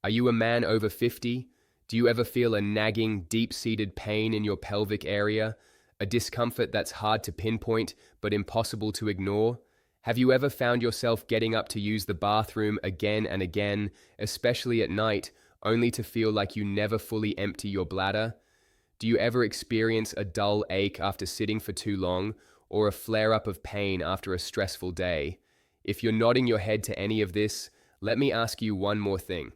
Are you a man over 50? Do you ever feel a nagging, deep-seated pain in your pelvic area? A discomfort that's hard to pinpoint but impossible to ignore? Have you ever found yourself getting up to use the bathroom again and again, especially at night, only to feel like you never fully empty your bladder? Do you ever experience a dull ache after sitting for too long, or a flare-up of pain after a stressful day? If you're nodding your head to any of this, let me ask you one more thing.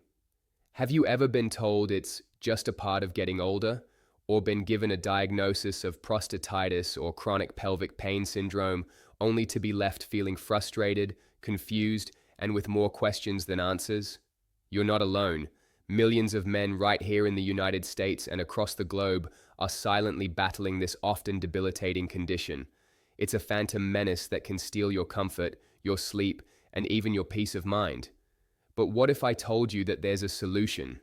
Have you ever been told it's just a part of getting older, or been given a diagnosis of prostatitis or chronic pelvic pain syndrome only to be left feeling frustrated, confused, and with more questions than answers? You're not alone. Millions of men right here in the United States and across the globe are silently battling this often debilitating condition. It's a phantom menace that can steal your comfort, your sleep, and even your peace of mind. But what if I told you that there's a solution?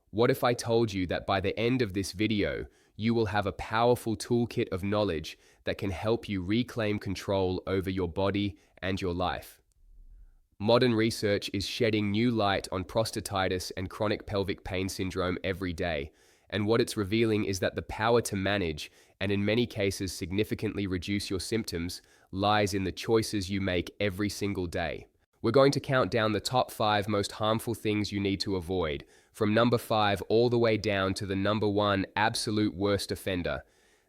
What if I told you that by the end of this video, you will have a powerful toolkit of knowledge that can help you reclaim control over your body and your life? Modern research is shedding new light on prostatitis and chronic pelvic pain syndrome every day, and what it's revealing is that the power to manage, and in many cases significantly reduce your symptoms, lies in the choices you make every single day. We're going to count down the top 5 most harmful things you need to avoid, from number 5 all the way down to the number 1 absolute worst offender.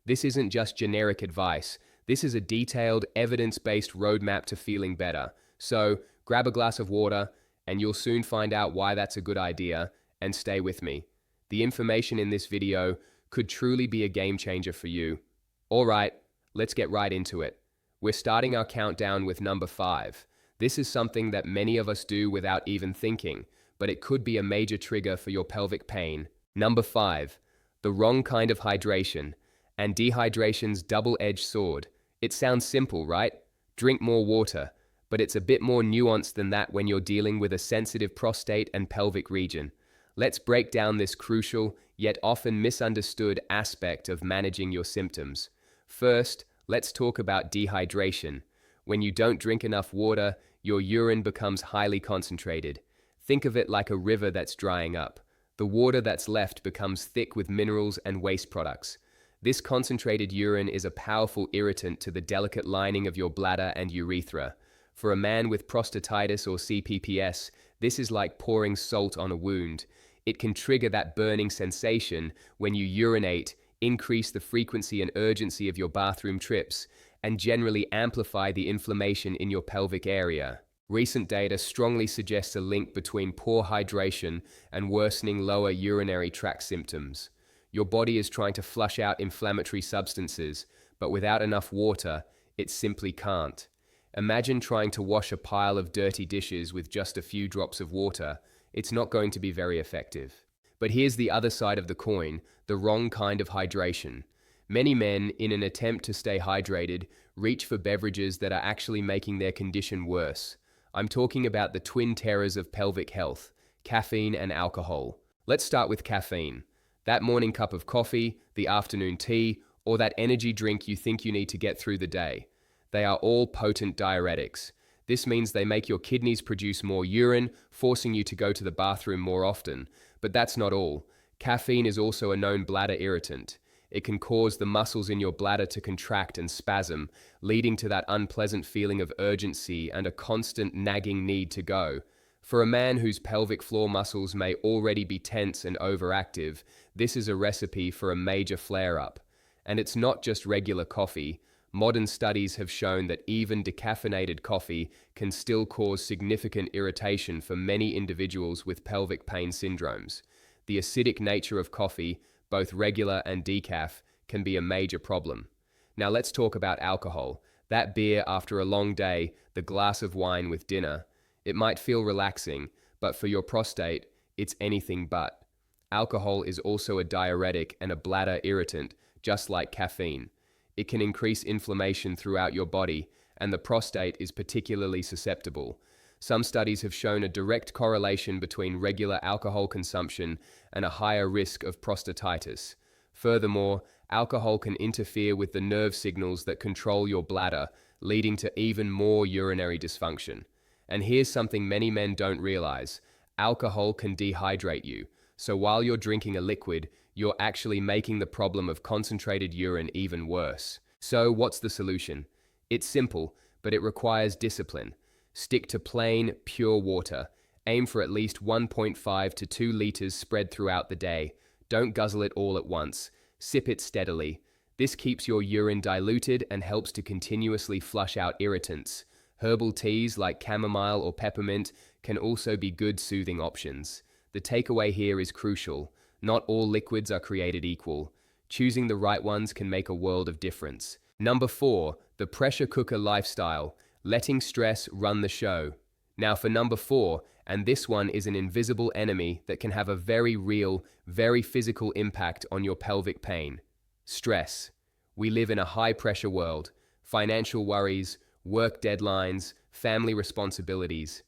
This isn't just generic advice. This is a detailed, evidence-based roadmap to feeling better. So, grab a glass of water, and you'll soon find out why that's a good idea, and stay with me. The information in this video could truly be a game changer for you. All right, let's get right into it. We're starting our countdown with number 5. This is something that many of us do without even thinking, but it could be a major trigger for your pelvic pain. Number 5, the wrong kind of hydration, and dehydration's double-edged sword. It sounds simple, right? Drink more water, but it's a bit more nuanced than that when you're dealing with a sensitive prostate and pelvic region. Let's break down this crucial, yet often misunderstood aspect of managing your symptoms. First, let's talk about dehydration. When you don't drink enough water, your urine becomes highly concentrated. Think of it like a river that's drying up. The water that's left becomes thick with minerals and waste products. This concentrated urine is a powerful irritant to the delicate lining of your bladder and urethra. For a man with prostatitis or CPPS, this is like pouring salt on a wound. It can trigger that burning sensation when you urinate, increase the frequency and urgency of your bathroom trips, and generally amplify the inflammation in your pelvic area. Recent data strongly suggests a link between poor hydration and worsening lower urinary tract symptoms. Your body is trying to flush out inflammatory substances, but without enough water, it simply can't. Imagine trying to wash a pile of dirty dishes with just a few drops of water. It's not going to be very effective. But here's the other side of the coin, the wrong kind of hydration. Many men, in an attempt to stay hydrated, reach for beverages that are actually making their condition worse. I'm talking about the twin terrors of pelvic health, caffeine and alcohol. Let's start with caffeine. That morning cup of coffee, the afternoon tea, or that energy drink you think you need to get through the day. They are all potent diuretics. This means they make your kidneys produce more urine, forcing you to go to the bathroom more often. But that's not all. Caffeine is also a known bladder irritant. It can cause the muscles in your bladder to contract and spasm, leading to that unpleasant feeling of urgency and a constant nagging need to go. For a man whose pelvic floor muscles may already be tense and overactive, this is a recipe for a major flare-up. And it's not just regular coffee. Modern studies have shown that even decaffeinated coffee can still cause significant irritation for many individuals with pelvic pain syndromes. The acidic nature of coffee, both regular and decaf, can be a major problem. Now let's talk about alcohol. That beer after a long day, the glass of wine with dinner. It might feel relaxing, but for your prostate, it's anything but. Alcohol is also a diuretic and a bladder irritant, just like caffeine. It can increase inflammation throughout your body, and the prostate is particularly susceptible. Some studies have shown a direct correlation between regular alcohol consumption and a higher risk of prostatitis. Furthermore, alcohol can interfere with the nerve signals that control your bladder, leading to even more urinary dysfunction. And here's something many men don't realize. Alcohol can dehydrate you, so while you're drinking a liquid, you're actually making the problem of concentrated urine even worse. So what's the solution? It's simple, but it requires discipline. Stick to plain, pure water. Aim for at least 1.5 to 2 liters spread throughout the day. Don't guzzle it all at once. Sip it steadily. This keeps your urine diluted and helps to continuously flush out irritants. Herbal teas like chamomile or peppermint can also be good soothing options. The takeaway here is crucial. Not all liquids are created equal. Choosing the right ones can make a world of difference. Number 4, the pressure cooker lifestyle, letting stress run the show. Now for number 4, and this one is an invisible enemy that can have a very real, very physical impact on your pelvic pain. Stress. We live in a high-pressure world. Financial worries, work deadlines, family responsibilities.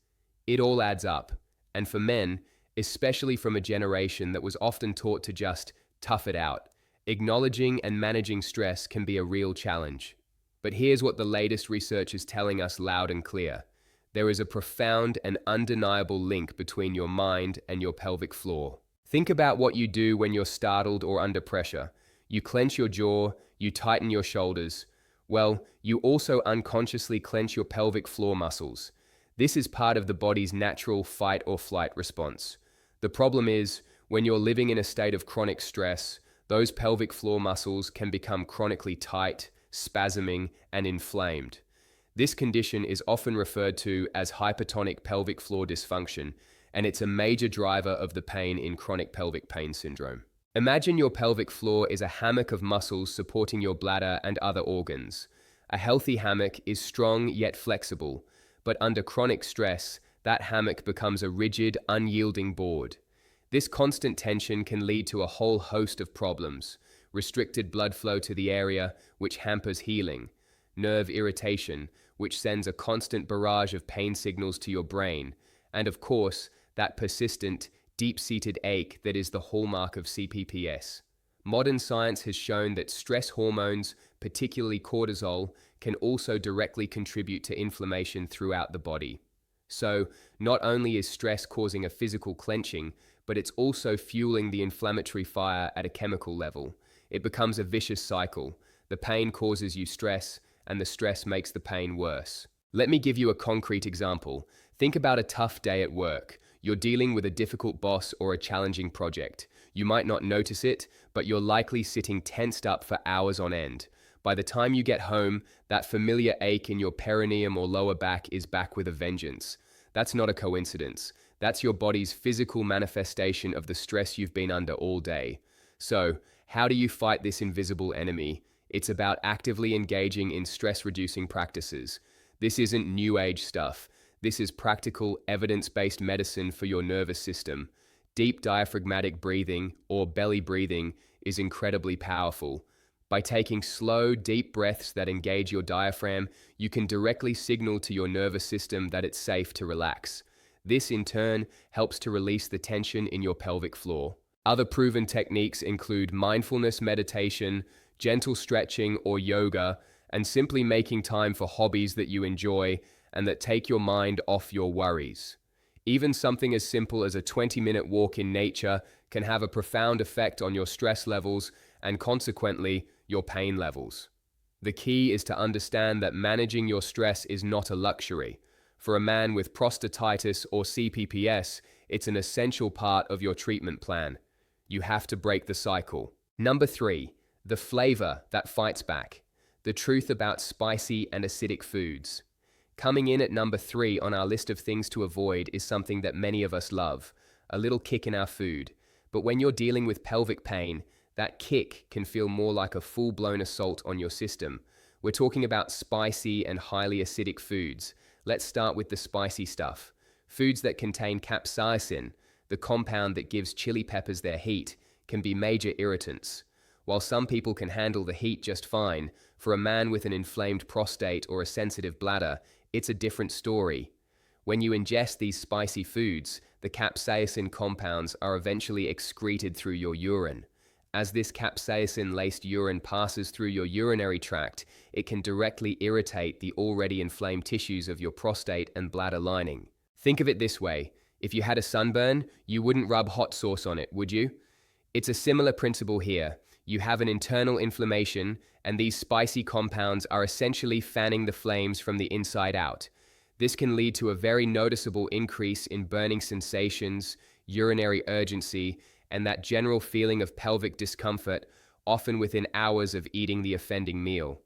It all adds up. And for men, especially from a generation that was often taught to just tough it out, acknowledging and managing stress can be a real challenge. But here's what the latest research is telling us loud and clear. There is a profound and undeniable link between your mind and your pelvic floor. Think about what you do when you're startled or under pressure. You clench your jaw, you tighten your shoulders. Well, you also unconsciously clench your pelvic floor muscles. This is part of the body's natural fight or flight response. The problem is, when you're living in a state of chronic stress, those pelvic floor muscles can become chronically tight, spasming, and inflamed. This condition is often referred to as hypertonic pelvic floor dysfunction, and it's a major driver of the pain in chronic pelvic pain syndrome. Imagine your pelvic floor is a hammock of muscles supporting your bladder and other organs. A healthy hammock is strong yet flexible, but under chronic stress, that hammock becomes a rigid, unyielding board. This constant tension can lead to a whole host of problems: restricted blood flow to the area, which hampers healing; nerve irritation, which sends a constant barrage of pain signals to your brain; and of course, that persistent, deep-seated ache that is the hallmark of CPPS. Modern science has shown that stress hormones, particularly cortisol, can also directly contribute to inflammation throughout the body. So, not only is stress causing a physical clenching, but it's also fueling the inflammatory fire at a chemical level. It becomes a vicious cycle. The pain causes you stress, and the stress makes the pain worse. Let me give you a concrete example. Think about a tough day at work. You're dealing with a difficult boss or a challenging project. You might not notice it, but you're likely sitting tensed up for hours on end. By the time you get home, that familiar ache in your perineum or lower back is back with a vengeance. That's not a coincidence. That's your body's physical manifestation of the stress you've been under all day. So, how do you fight this invisible enemy? It's about actively engaging in stress-reducing practices. This isn't new age stuff. This is practical, evidence-based medicine for your nervous system. Deep diaphragmatic breathing, or belly breathing, is incredibly powerful. By taking slow, deep breaths that engage your diaphragm, you can directly signal to your nervous system that it's safe to relax. This, in turn, helps to release the tension in your pelvic floor. Other proven techniques include mindfulness meditation, gentle stretching or yoga, and simply making time for hobbies that you enjoy and that take your mind off your worries. Even something as simple as a 20-minute walk in nature can have a profound effect on your stress levels and consequently your pain levels. The key is to understand that managing your stress is not a luxury. For a man with prostatitis or CPPS, it's an essential part of your treatment plan. You have to break the cycle. Number 3, the flavor that fights back. The truth about spicy and acidic foods. Coming in at number 3 on our list of things to avoid is something that many of us love, a little kick in our food. But when you're dealing with pelvic pain, that kick can feel more like a full-blown assault on your system. We're talking about spicy and highly acidic foods. Let's start with the spicy stuff. Foods that contain capsaicin, the compound that gives chili peppers their heat, can be major irritants. While some people can handle the heat just fine, for a man with an inflamed prostate or a sensitive bladder, it's a different story. When you ingest these spicy foods, the capsaicin compounds are eventually excreted through your urine. As this capsaicin-laced urine passes through your urinary tract, it can directly irritate the already inflamed tissues of your prostate and bladder lining. Think of it this way: If you had a sunburn, you wouldn't rub hot sauce on it, would you? It's a similar principle here. You have an internal inflammation, and these spicy compounds are essentially fanning the flames from the inside out. This can lead to a very noticeable increase in burning sensations, urinary urgency, and that general feeling of pelvic discomfort, often within hours of eating the offending meal.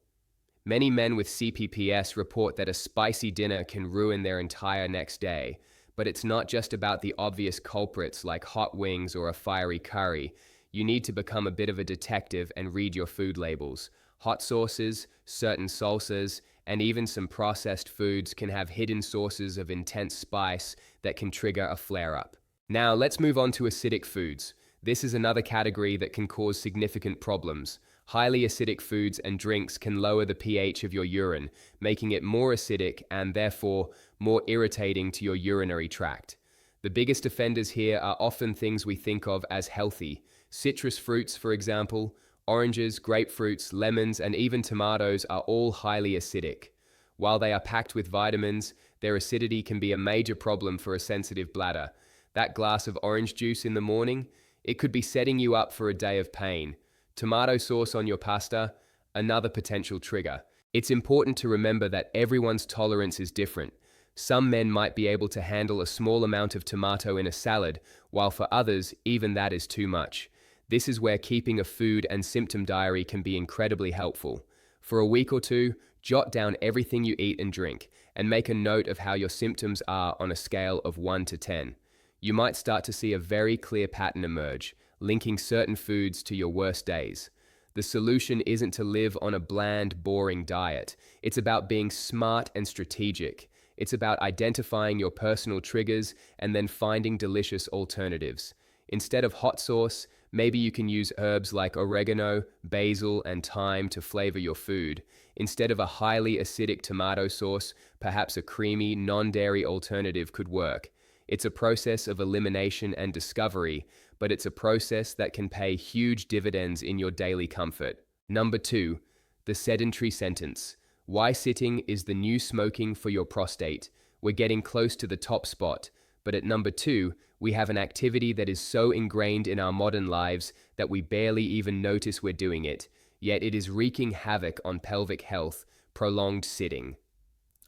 Many men with CPPS report that a spicy dinner can ruin their entire next day, but it's not just about the obvious culprits like hot wings or a fiery curry. You need to become a bit of a detective and read your food labels. Hot sauces, certain salsas, and even some processed foods can have hidden sources of intense spice that can trigger a flare-up. Now, let's move on to acidic foods. This is another category that can cause significant problems. Highly acidic foods and drinks can lower the pH of your urine, making it more acidic and therefore more irritating to your urinary tract. The biggest offenders here are often things we think of as healthy. Citrus fruits, for example, oranges, grapefruits, lemons, and even tomatoes are all highly acidic. While they are packed with vitamins, their acidity can be a major problem for a sensitive bladder. That glass of orange juice in the morning, it could be setting you up for a day of pain. Tomato sauce on your pasta, another potential trigger. It's important to remember that everyone's tolerance is different. Some men might be able to handle a small amount of tomato in a salad, while for others, even that is too much. This is where keeping a food and symptom diary can be incredibly helpful. For a week or two, jot down everything you eat and drink, and make a note of how your symptoms are on a scale of 1 to 10. You might start to see a very clear pattern emerge, linking certain foods to your worst days. The solution isn't to live on a bland, boring diet. It's about being smart and strategic. It's about identifying your personal triggers and then finding delicious alternatives. Instead of hot sauce, maybe you can use herbs like oregano, basil, and thyme to flavor your food. Instead of a highly acidic tomato sauce, perhaps a creamy, non-dairy alternative could work. It's a process of elimination and discovery, but it's a process that can pay huge dividends in your daily comfort. Number 2, the sedentary sentence. Why sitting is the new smoking for your prostate. We're getting close to the top spot, but at number 2, we have an activity that is so ingrained in our modern lives that we barely even notice we're doing it, yet it is wreaking havoc on pelvic health: prolonged sitting.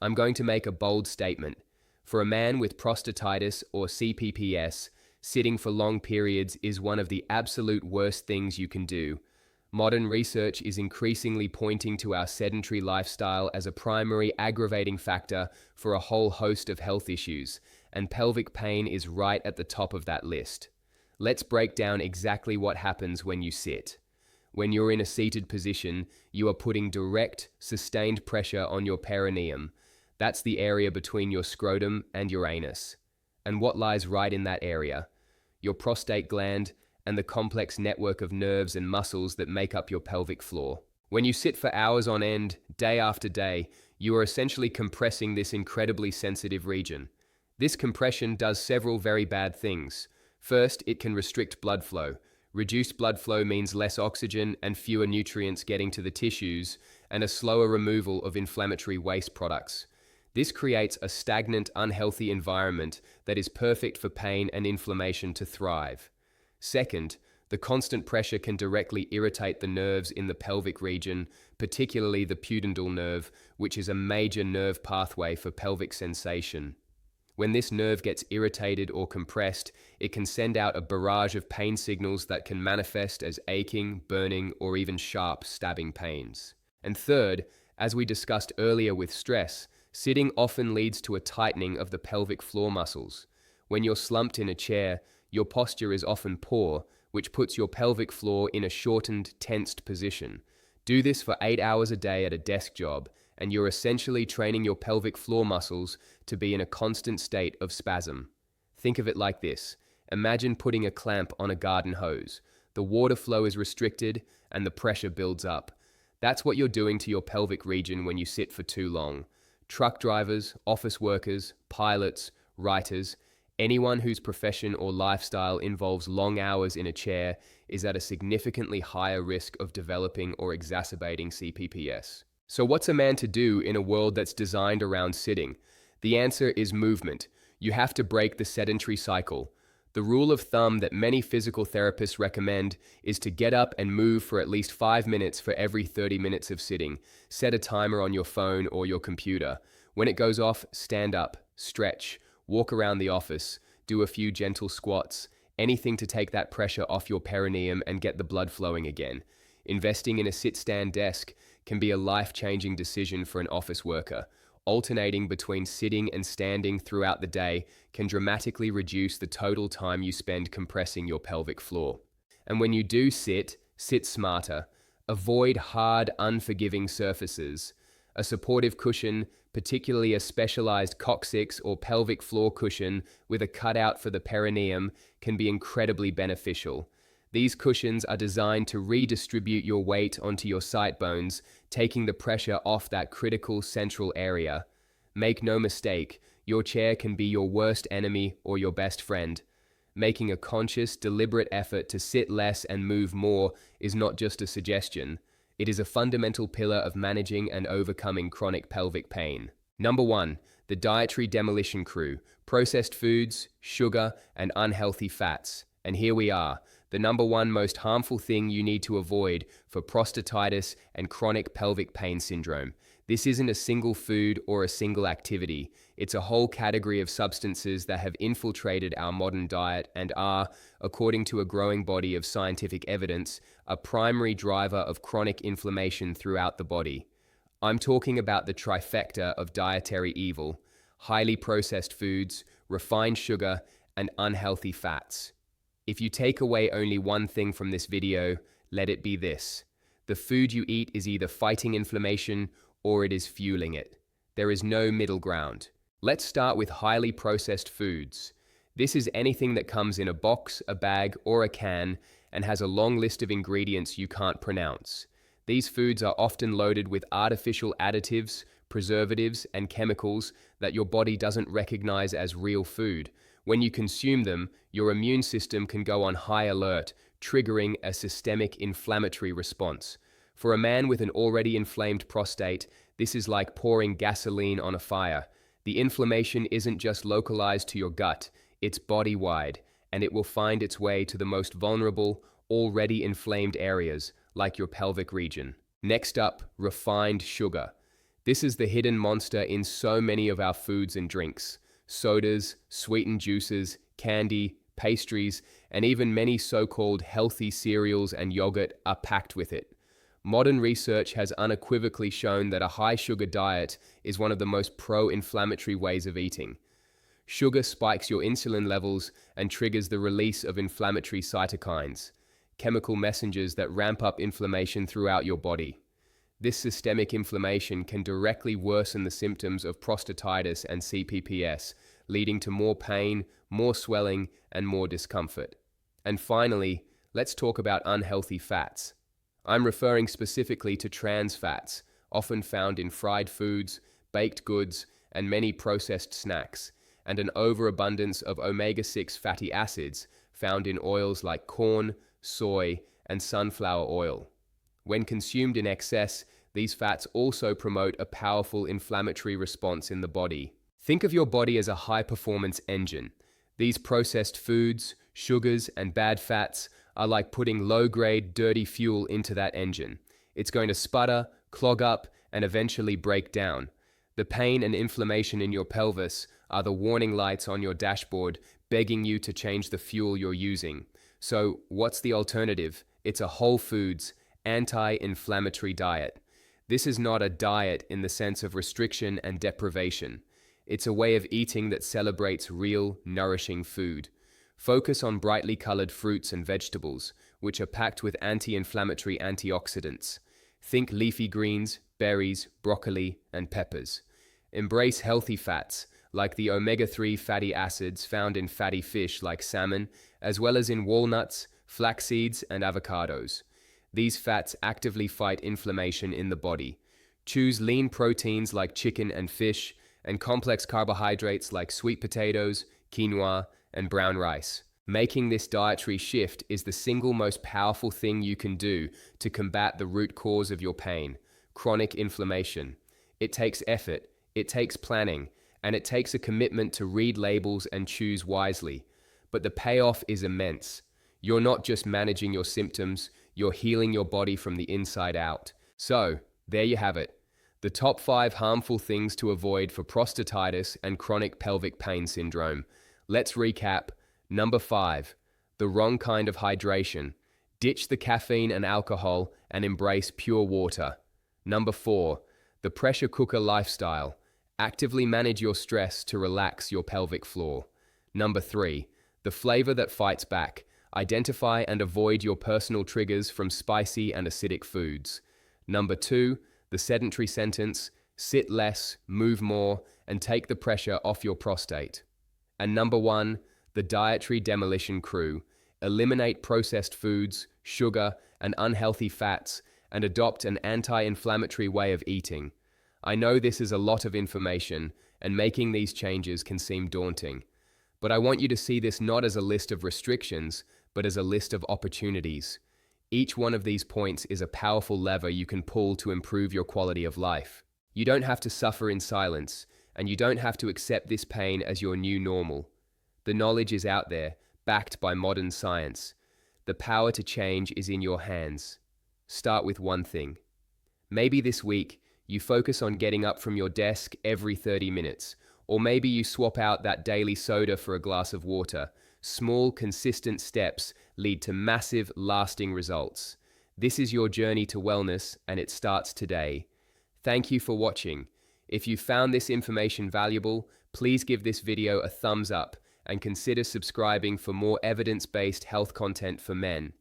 I'm going to make a bold statement. For a man with prostatitis or CPPS, sitting for long periods is one of the absolute worst things you can do. Modern research is increasingly pointing to our sedentary lifestyle as a primary aggravating factor for a whole host of health issues, and pelvic pain is right at the top of that list. Let's break down exactly what happens when you sit. When you're in a seated position, you are putting direct, sustained pressure on your perineum. That's the area between your scrotum and your anus. And what lies right in that area? Your prostate gland and the complex network of nerves and muscles that make up your pelvic floor. When you sit for hours on end, day after day, you are essentially compressing this incredibly sensitive region. This compression does several very bad things. First, it can restrict blood flow. Reduced blood flow means less oxygen and fewer nutrients getting to the tissues, and a slower removal of inflammatory waste products. This creates a stagnant, unhealthy environment that is perfect for pain and inflammation to thrive. Second, the constant pressure can directly irritate the nerves in the pelvic region, particularly the pudendal nerve, which is a major nerve pathway for pelvic sensation. When this nerve gets irritated or compressed, it can send out a barrage of pain signals that can manifest as aching, burning, or even sharp, stabbing pains. And third, as we discussed earlier with stress, sitting often leads to a tightening of the pelvic floor muscles. When you're slumped in a chair, your posture is often poor, which puts your pelvic floor in a shortened, tensed position. Do this for 8 hours a day at a desk job, and you're essentially training your pelvic floor muscles to be in a constant state of spasm. Think of it like this. Imagine putting a clamp on a garden hose. The water flow is restricted, and the pressure builds up. That's what you're doing to your pelvic region when you sit for too long. Truck drivers, office workers, pilots, writers, anyone whose profession or lifestyle involves long hours in a chair is at a significantly higher risk of developing or exacerbating CPPS. So what's a man to do in a world that's designed around sitting? The answer is movement. You have to break the sedentary cycle. The rule of thumb that many physical therapists recommend is to get up and move for at least 5 minutes for every 30 minutes of sitting. Set a timer on your phone or your computer. When it goes off, stand up, stretch, walk around the office, do a few gentle squats, anything to take that pressure off your perineum and get the blood flowing again. Investing in a sit-stand desk can be a life-changing decision for an office worker. Alternating between sitting and standing throughout the day can dramatically reduce the total time you spend compressing your pelvic floor. And when you do sit, sit smarter. Avoid hard, unforgiving surfaces. A supportive cushion, particularly a specialized coccyx or pelvic floor cushion with a cutout for the perineum, can be incredibly beneficial. These cushions are designed to redistribute your weight onto your site bones, taking the pressure off that critical central area. Make no mistake, your chair can be your worst enemy or your best friend. Making a conscious, deliberate effort to sit less and move more is not just a suggestion. It is a fundamental pillar of managing and overcoming chronic pelvic pain. Number 1, the dietary demolition crew: processed foods, sugar, and unhealthy fats. And here we are, the number 1 most harmful thing you need to avoid for prostatitis and chronic pelvic pain syndrome. This isn't a single food or a single activity. It's a whole category of substances that have infiltrated our modern diet and are, according to a growing body of scientific evidence, a primary driver of chronic inflammation throughout the body. I'm talking about the trifecta of dietary evil: highly processed foods, refined sugar, and unhealthy fats. If you take away only one thing from this video, let it be this: the food you eat is either fighting inflammation or it is fueling it. There is no middle ground. Let's start with highly processed foods. This is anything that comes in a box, a bag, or a can and has a long list of ingredients you can't pronounce. These foods are often loaded with artificial additives, preservatives, and chemicals that your body doesn't recognize as real food. When you consume them, your immune system can go on high alert, triggering a systemic inflammatory response. For a man with an already inflamed prostate, this is like pouring gasoline on a fire. The inflammation isn't just localized to your gut, it's body-wide, and it will find its way to the most vulnerable, already inflamed areas, like your pelvic region. Next up, refined sugar. This is the hidden monster in so many of our foods and drinks. Sodas, sweetened juices, candy, pastries, and even many so-called healthy cereals and yogurt are packed with it. Modern research has unequivocally shown that a high-sugar diet is one of the most pro-inflammatory ways of eating. Sugar spikes your insulin levels and triggers the release of inflammatory cytokines, chemical messengers that ramp up inflammation throughout your body. This systemic inflammation can directly worsen the symptoms of prostatitis and CPPS, leading to more pain, more swelling, and more discomfort. And finally, let's talk about unhealthy fats. I'm referring specifically to trans fats, often found in fried foods, baked goods, and many processed snacks, and an overabundance of omega-6 fatty acids found in oils like corn, soy, and sunflower oil. When consumed in excess, these fats also promote a powerful inflammatory response in the body. Think of your body as a high-performance engine. These processed foods, sugars, and bad fats are like putting low-grade, dirty fuel into that engine. It's going to sputter, clog up, and eventually break down. The pain and inflammation in your pelvis are the warning lights on your dashboard, begging you to change the fuel you're using. So, what's the alternative? It's a whole foods, anti-inflammatory diet. This is not a diet in the sense of restriction and deprivation. It's a way of eating that celebrates real, nourishing food. Focus on brightly colored fruits and vegetables, which are packed with anti-inflammatory antioxidants. Think leafy greens, berries, broccoli, and peppers. Embrace healthy fats, like the omega-3 fatty acids found in fatty fish like salmon, as well as in walnuts, flax seeds, and avocados. These fats actively fight inflammation in the body. Choose lean proteins like chicken and fish, and complex carbohydrates like sweet potatoes, quinoa, and brown rice. Making this dietary shift is the single most powerful thing you can do to combat the root cause of your pain, chronic inflammation. It takes effort, it takes planning, and it takes a commitment to read labels and choose wisely. But the payoff is immense. You're not just managing your symptoms, you're healing your body from the inside out. So, there you have it. The top 5 harmful things to avoid for prostatitis and chronic pelvic pain syndrome. Let's recap. Number 5, the wrong kind of hydration. Ditch the caffeine and alcohol and embrace pure water. Number 4, the pressure cooker lifestyle. Actively manage your stress to relax your pelvic floor. Number 3, the flavor that fights back. Identify and avoid your personal triggers from spicy and acidic foods. Number 2, the sedentary sentence. Sit less, move more, and take the pressure off your prostate. And number 1, the dietary demolition crew. Eliminate processed foods, sugar, and unhealthy fats, and adopt an anti-inflammatory way of eating. I know this is a lot of information, and making these changes can seem daunting. But I want you to see this not as a list of restrictions, but as a list of opportunities. Each one of these points is a powerful lever you can pull to improve your quality of life. You don't have to suffer in silence, and you don't have to accept this pain as your new normal. The knowledge is out there, backed by modern science. The power to change is in your hands. Start with one thing. Maybe this week, you focus on getting up from your desk every 30 minutes, or maybe you swap out that daily soda for a glass of water. Small, consistent steps lead to massive, lasting results. This is your journey to wellness, and it starts today. Thank you for watching. If you found this information valuable, please give this video a thumbs up and consider subscribing for more evidence-based health content for men.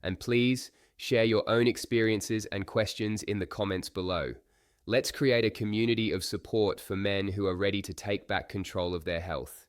And please, share your own experiences and questions in the comments below. Let's create a community of support for men who are ready to take back control of their health.